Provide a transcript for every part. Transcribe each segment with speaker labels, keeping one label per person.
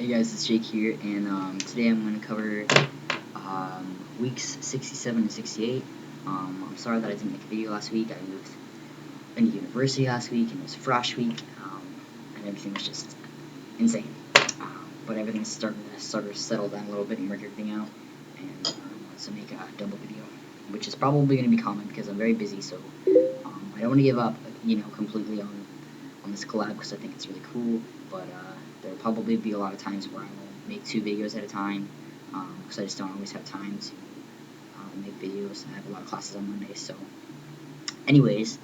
Speaker 1: Hey guys, it's Jake here, and today I'm going to cover weeks 67 and 68. I'm sorry that I didn't make a video last week. I moved into university last week, and it was Frosh week, and everything was just insane. But everything's starting to sort of settle down a little bit and work everything out, and I wanted to make a double video, which is probably going to be common because I'm very busy, so I don't want to give up, completely on this collab because I think it's really cool, but there'll probably be a lot of times where I will make 2 videos at a time because I just don't always have time to make videos. I have a lot of classes on Monday, so anyways,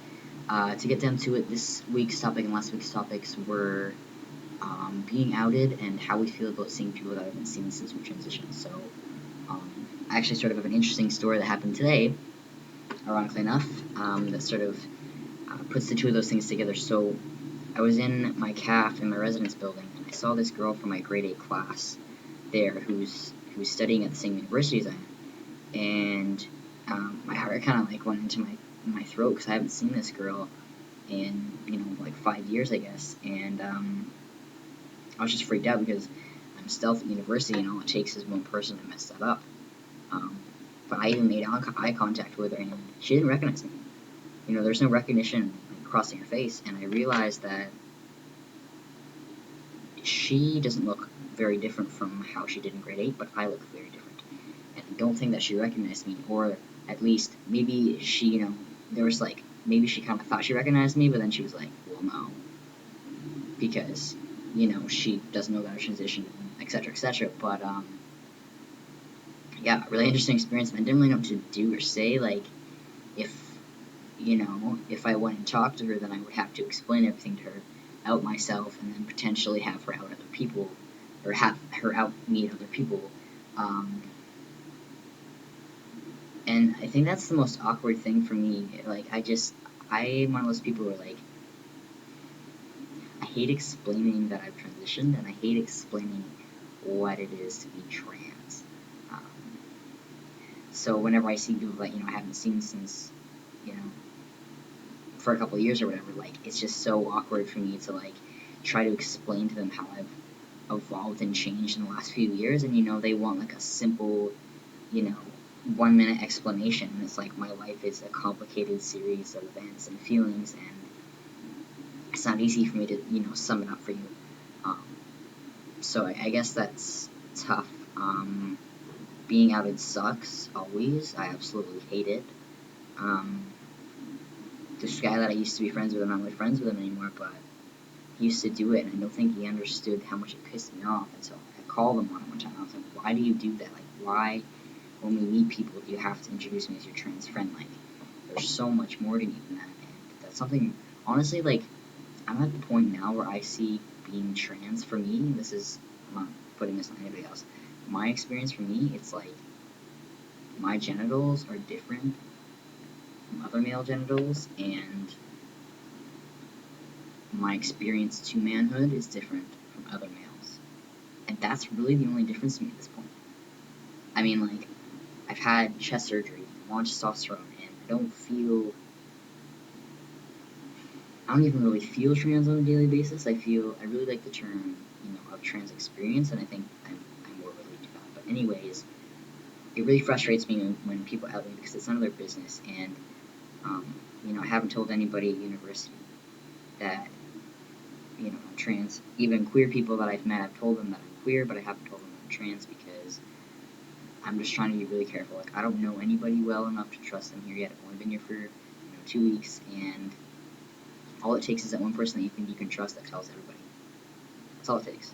Speaker 1: to get down to it, this week's topic and last week's topics were being outed and how we feel about seeing people that haven't seen since we transitioned. So I actually sort of have an interesting story that happened today, ironically enough, that sort of puts the two of those things together. So I was in my CAF in my residence building, and I saw this girl from my grade 8 class there who's studying at the same university as I am, and my heart kind of like went into my throat because I haven't seen this girl in like 5 years, I guess, and I was just freaked out because I'm stealth at university, and all it takes is one person to mess that up. But I even made eye contact with her, and she didn't recognize me. There's no recognition crossing her face, and I realized that she doesn't look very different from how she did in grade 8, but I look very different. And I don't think that she recognized me, or at least maybe she, there was like, maybe she kind of thought she recognized me, but then she was like, well, no. Because, she doesn't know that I transitioned, etc., etc. But, yeah, really interesting experience. I didn't really know what to do or say. Like, if if I went and talked to her, then I would have to explain everything to her, out myself, and then potentially have her out other people, or have her out meet other people. And I think that's the most awkward thing for me. Like, I'm one of those people who are like, I hate explaining that I've transitioned, and I hate explaining what it is to be trans. Um, so whenever I see people that, I haven't seen since, for a couple of years or whatever, like, it's just so awkward for me to, like, try to explain to them how I've evolved and changed in the last few years, and, they want, like, a simple, 1-minute explanation, and it's like my life is a complicated series of events and feelings, and it's not easy for me to, sum it up for you. So I guess that's tough. Being outed sucks, always. I absolutely hate it. This guy that I used to be friends with, I'm not really friends with him anymore, but he used to do it, and I don't think he understood how much it pissed me off, and so I called him on it one time. I was like, why do you do that? Like, why, when we meet people, do you have to introduce me as your trans friend? Like, there's so much more to me than that, and that's something, honestly, like, I'm at the point now where I see being trans, for me, I'm not putting this on anybody else, my experience for me, it's like, my genitals are different from other male genitals, and my experience to manhood is different from other males. And that's really the only difference to me at this point. I mean, like, I've had chest surgery, more testosterone, and I don't even really feel trans on a daily basis. I really like the term, of trans experience, and I think I'm more related to that. But anyways, it really frustrates me when people out me because it's none of their business, and, I haven't told anybody at university that, I'm trans. Even queer people that I've met, I've told them that I'm queer, but I haven't told them that I'm trans because I'm just trying to be really careful. Like, I don't know anybody well enough to trust them here yet. I've only been here for, 2 weeks, and all it takes is that one person that you think you can trust that tells everybody. That's all it takes.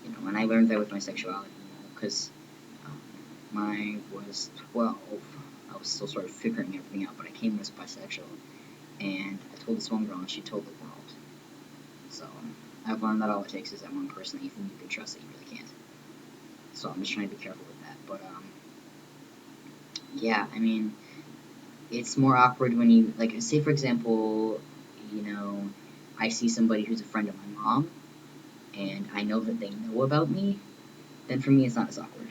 Speaker 1: And I learned that with my sexuality, because when I was 12, I was still sort of figuring everything out, but I came as bisexual, and I told this one girl, and she told the world. So I've learned that all it takes is that one person that you think you can trust that you really can't. So I'm just trying to be careful with that. But yeah, I mean, it's more awkward when you, like, say for example, I see somebody who's a friend of my mom, and I know that they know about me, then for me it's not as awkward.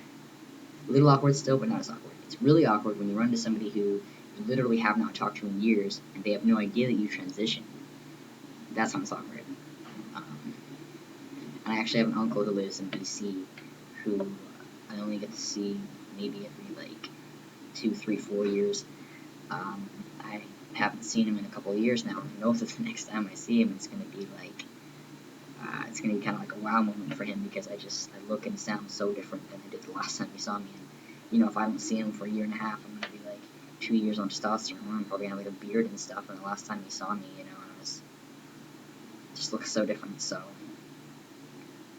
Speaker 1: A little awkward still, but not as awkward. It's really awkward when you run into somebody who you literally have not talked to in years, and they have no idea that you transitioned. That's when it's awkward. Um, And I actually have an uncle who lives in BC who I only get to see maybe every like 2, 3, 4 years. I haven't seen him in a couple of years now. I know that the next time I see him, it's gonna be like it's gonna be kind of like a wow moment for him because I look and sound so different than I did the last time he saw me. And you know, if I don't see him for a year and a half, I'm gonna be like 2 years on testosterone. I'm probably gonna have like a beard and stuff. And the last time he saw me, you know, I was just looks so different. So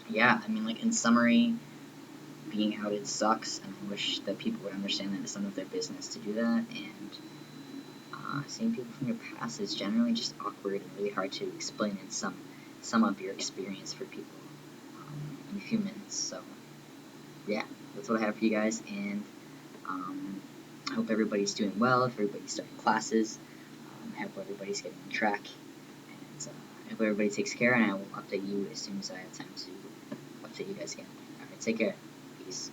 Speaker 1: yeah, I mean, like in summary, being outed sucks, and I wish that people would understand that it's none of their business to do that. And seeing people from your past is generally just awkward and really hard to explain and sum up your experience for people in a few minutes. So yeah, that's what I have for you guys, and I hope everybody's doing well. If everybody's starting classes, I hope everybody's getting on track, and I hope everybody takes care. And I will update you as soon as I have time to update you guys again. All right, take care. Peace.